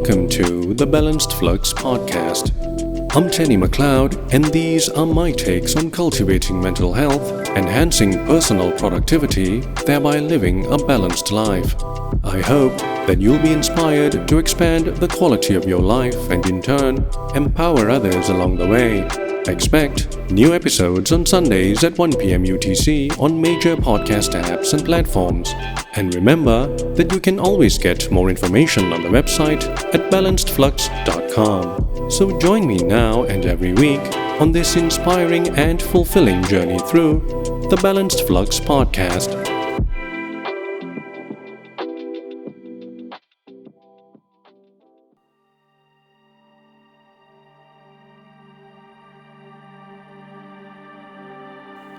Welcome to the Balanced Flux podcast. I'm Tenny McLeod, and these are my takes on cultivating mental health, enhancing personal productivity, thereby living a balanced life. I hope that you'll be inspired to expand the quality of your life and in turn, empower others along the way. Expect new episodes on Sundays at 1 p.m. UTC on major podcast apps and platforms. And remember that you can always get more information on the website at balancedflux.com. So join me now and every week on this inspiring and fulfilling journey through the Balanced Flux podcast.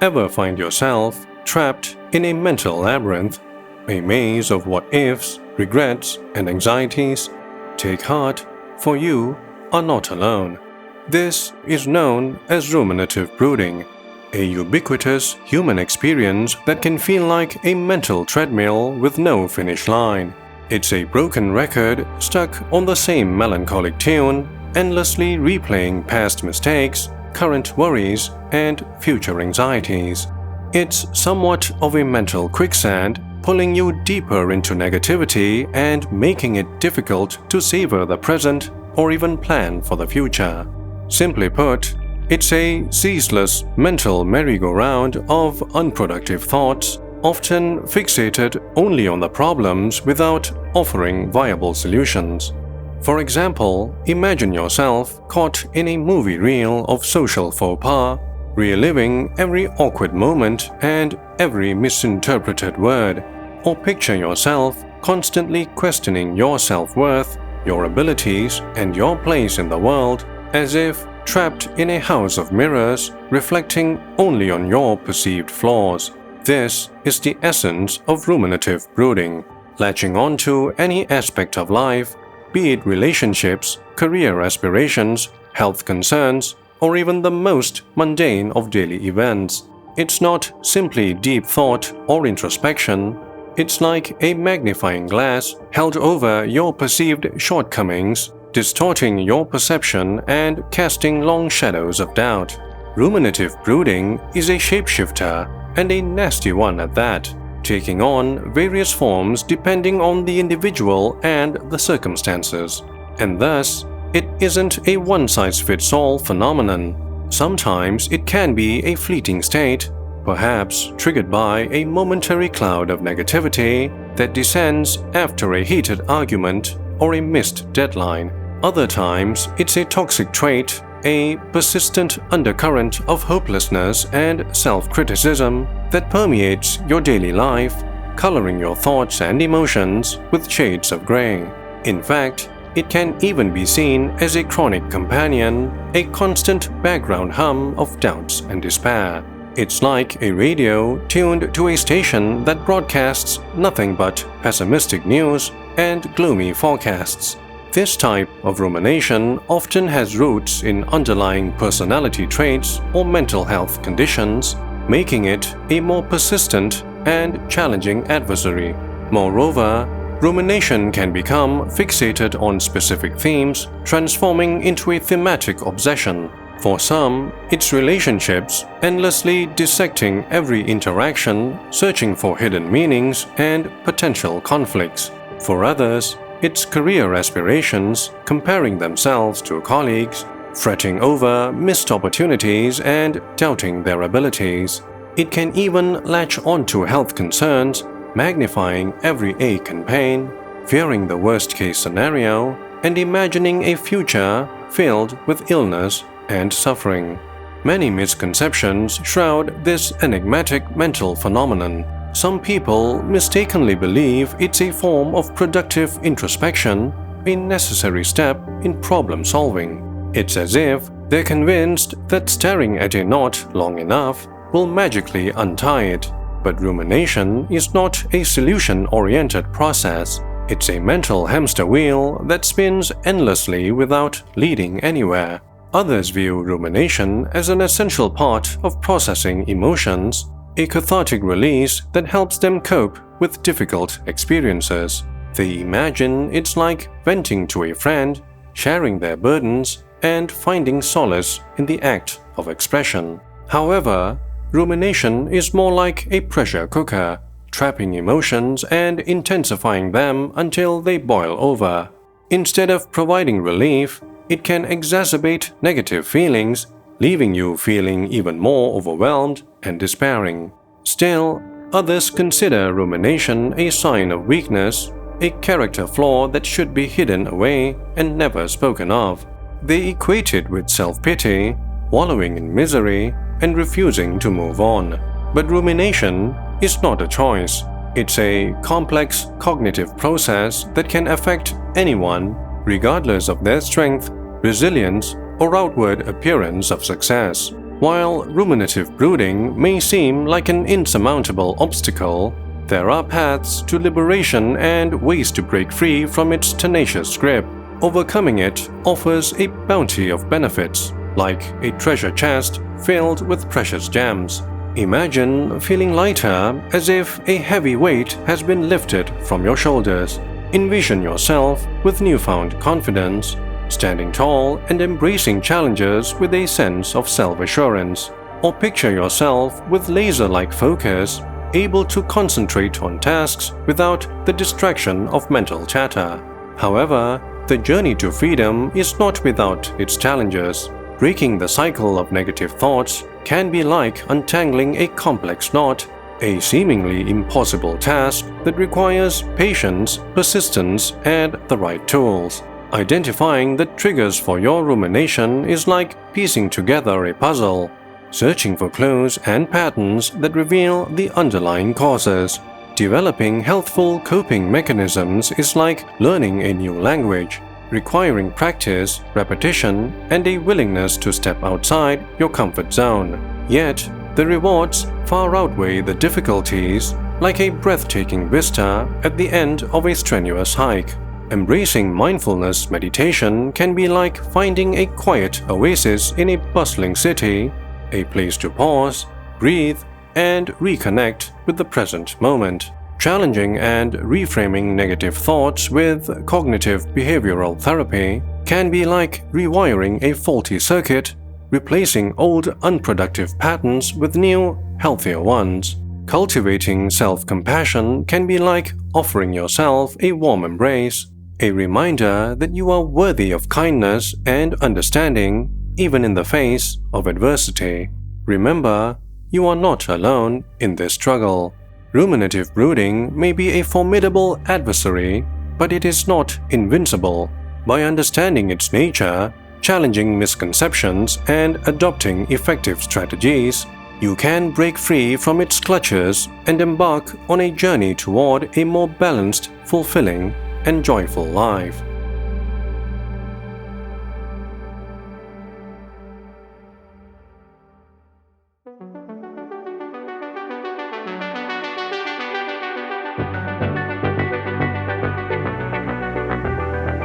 Ever find yourself trapped in a mental labyrinth, a maze of what-ifs, regrets, and anxieties? Take heart, for you are not alone. This is known as ruminative brooding, a ubiquitous human experience that can feel like a mental treadmill with no finish line. It's a broken record stuck on the same melancholic tune, endlessly replaying past mistakes, current worries, and future anxieties. It's somewhat of a mental quicksand, pulling you deeper into negativity and making it difficult to savor the present or even plan for the future. Simply put, it's a ceaseless mental merry-go-round of unproductive thoughts, often fixated only on the problems without offering viable solutions. For example, imagine yourself caught in a movie reel of social faux pas, reliving every awkward moment and every misinterpreted word. Or picture yourself constantly questioning your self-worth, your abilities, and your place in the world, as if trapped in a house of mirrors reflecting only on your perceived flaws. This is the essence of ruminative brooding, latching onto any aspect of life, be it relationships, career aspirations, health concerns, or even the most mundane of daily events. It's not simply deep thought or introspection. It's like a magnifying glass held over your perceived shortcomings, distorting your perception and casting long shadows of doubt. Ruminative brooding is a shapeshifter, and a nasty one at that, taking on various forms depending on the individual and the circumstances. And thus, it isn't a one-size-fits-all phenomenon. Sometimes it can be a fleeting state, perhaps triggered by a momentary cloud of negativity that descends after a heated argument or a missed deadline. Other times, it's a toxic trait, a persistent undercurrent of hopelessness and self-criticism that permeates your daily life, coloring your thoughts and emotions with shades of gray. In fact, it can even be seen as a chronic companion, a constant background hum of doubts and despair. It's like a radio tuned to a station that broadcasts nothing but pessimistic news and gloomy forecasts. This type of rumination often has roots in underlying personality traits or mental health conditions, making it a more persistent and challenging adversary. Moreover, rumination can become fixated on specific themes, transforming into a thematic obsession. For some, it's relationships, endlessly dissecting every interaction, searching for hidden meanings and potential conflicts. For others, it's career aspirations, comparing themselves to colleagues, fretting over missed opportunities and doubting their abilities. It can even latch onto health concerns, magnifying every ache and pain, fearing the worst-case scenario, and imagining a future filled with illness and suffering. Many misconceptions shroud this enigmatic mental phenomenon. Some people mistakenly believe it's a form of productive introspection, a necessary step in problem solving. It's as if they're convinced that staring at a knot long enough will magically untie it. But rumination is not a solution-oriented process. It's a mental hamster wheel that spins endlessly without leading anywhere. Others view rumination as an essential part of processing emotions, a cathartic release that helps them cope with difficult experiences. They imagine it's like venting to a friend, sharing their burdens, and finding solace in the act of expression. However, rumination is more like a pressure cooker, trapping emotions and intensifying them until they boil over. Instead of providing relief, it can exacerbate negative feelings, leaving you feeling even more overwhelmed and despairing. Still, others consider rumination a sign of weakness, a character flaw that should be hidden away and never spoken of. They equate it with self-pity, wallowing in misery, and refusing to move on. But rumination is not a choice. It's a complex cognitive process that can affect anyone, regardless of their strength, resilience, or outward appearance of success. While ruminative brooding may seem like an insurmountable obstacle, there are paths to liberation and ways to break free from its tenacious grip. Overcoming it offers a bounty of benefits, like a treasure chest filled with precious gems. Imagine feeling lighter, as if a heavy weight has been lifted from your shoulders. Envision yourself with newfound confidence, standing tall and embracing challenges with a sense of self-assurance. Or picture yourself with laser-like focus, able to concentrate on tasks without the distraction of mental chatter. However, the journey to freedom is not without its challenges. Breaking the cycle of negative thoughts can be like untangling a complex knot, a seemingly impossible task that requires patience, persistence, and the right tools. Identifying the triggers for your rumination is like piecing together a puzzle, searching for clues and patterns that reveal the underlying causes. Developing healthful coping mechanisms is like learning a new language, requiring practice, repetition, and a willingness to step outside your comfort zone. Yet, the rewards far outweigh the difficulties, like a breathtaking vista at the end of a strenuous hike. Embracing mindfulness meditation can be like finding a quiet oasis in a bustling city, a place to pause, breathe, and reconnect with the present moment. Challenging and reframing negative thoughts with cognitive behavioral therapy can be like rewiring a faulty circuit, replacing old unproductive patterns with new, healthier ones. Cultivating self-compassion can be like offering yourself a warm embrace, a reminder that you are worthy of kindness and understanding, even in the face of adversity. Remember, you are not alone in this struggle. Ruminative brooding may be a formidable adversary, but it is not invincible. By understanding its nature, challenging misconceptions, and adopting effective strategies, you can break free from its clutches and embark on a journey toward a more balanced, fulfilling, and joyful life.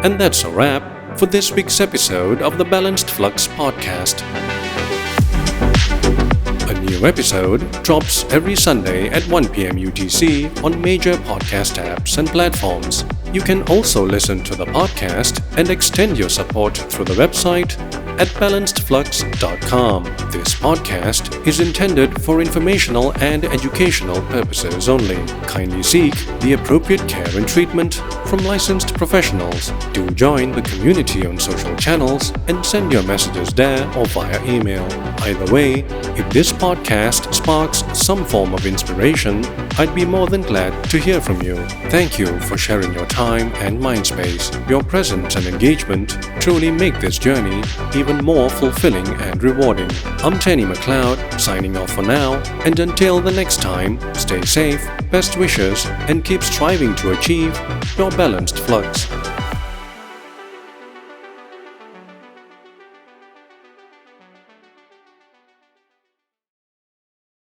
And that's a wrap for this week's episode of the Balanced Flux podcast. A new episode drops every Sunday at 1 p.m. UTC on major podcast apps and platforms. You can also listen to the podcast and extend your support through the website at balancedflux.com. This podcast is intended for informational and educational purposes only. Kindly seek the appropriate care and treatment from licensed professionals. Do join the community on social channels and send your messages there or via email. Either way, if this podcast sparks some form of inspiration, I'd be more than glad to hear from you. Thank you for sharing your time and mind space. Your presence and engagement truly make this journey even more fulfilling and rewarding. I'm Tenny McLeod, signing off for now, and until the next time, stay safe, best wishes, and keep striving to achieve your balanced flux.